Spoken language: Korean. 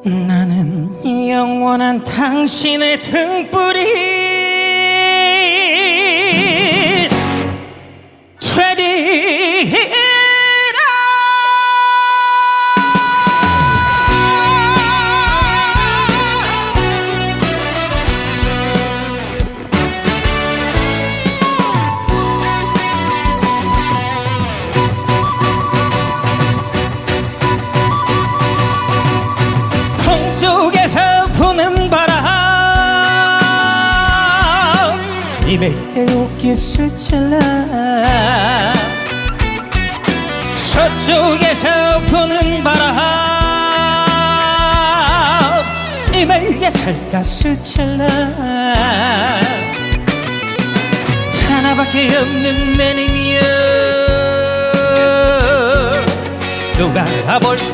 나는 영원한 당신의 등불이 되리라. 동쪽에서 부는 바람 입에 옷깃을 찔러, 서쪽에서 부는 바람 입에 살갗을 찔러. 하나밖에 없는 내 님이여, 누가 볼까